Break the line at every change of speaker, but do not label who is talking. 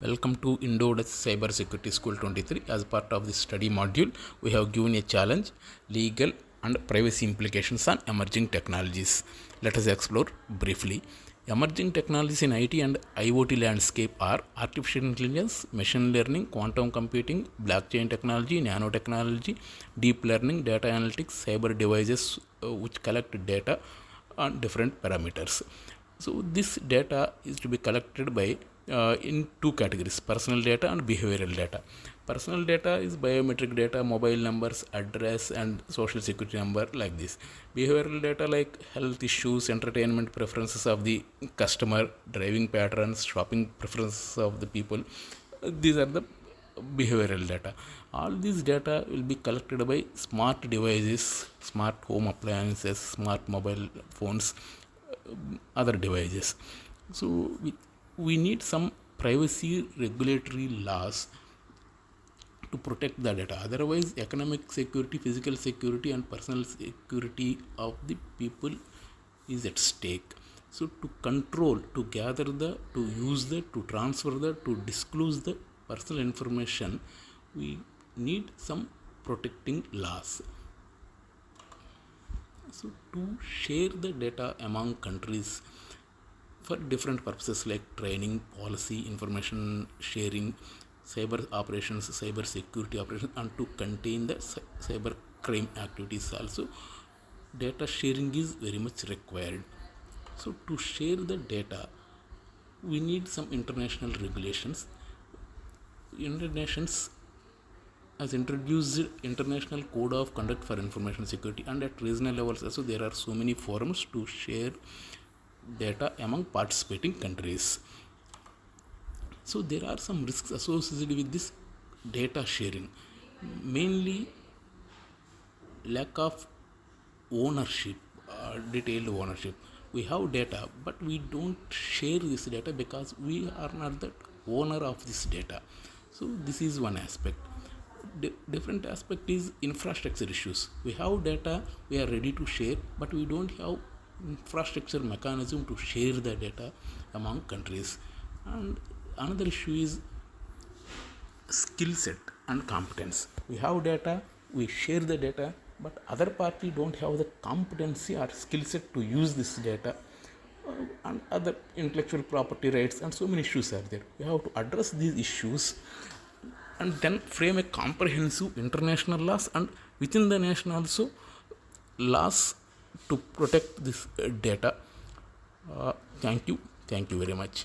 Welcome to Indo-Dutch Cyber Security School 23. As part of this study module, we have given a challenge, legal and privacy implications on emerging technologies. Let us explore briefly. Emerging technologies in IT and IoT landscape are artificial intelligence, machine learning, quantum computing, blockchain technology, nanotechnology, deep learning, data analytics, cyber devices which collect data on different parameters. So this data is to be collected by in two categories: personal data and behavioral data. Personal data is biometric data, mobile numbers, address and social security number, like this. Behavioral data like health issues, entertainment preferences of the customer, driving patterns, shopping preferences of the people. These are the behavioral data. All these data will be collected by smart devices, smart home appliances, smart mobile phones, other devices. So we need some privacy regulatory laws to protect the data. Otherwise, economic security, physical security and personal security of the people is at stake. So to control, to gather the, to use the, to transfer the, to disclose the personal information, we need some protecting laws. So to share the data among countries for different purposes like training, policy, information sharing, cyber operations, cyber security operations, and to contain the cyber crime activities also, data sharing is very much required. So to share the data, we need some international regulations. United Nations has introduced International Code of Conduct for Information Security, and at regional levels also there are so many forums to share data among participating countries. So there are some risks associated with this data sharing, mainly lack of ownership, detailed ownership. We have data, but we don't share this data because we are not the owner of this data. So this is one aspect. Different aspect is infrastructure issues. We have data, we are ready to share, but we don't have infrastructure mechanism to share the data among countries. And another issue is skill set and competence. We have data, we share the data, but other party don't have the competency or skill set to use this data, and other intellectual property rights, and so many issues are there. We have to address these issues and then frame a comprehensive international laws, and within the nation also laws to protect this data. Thank you very much.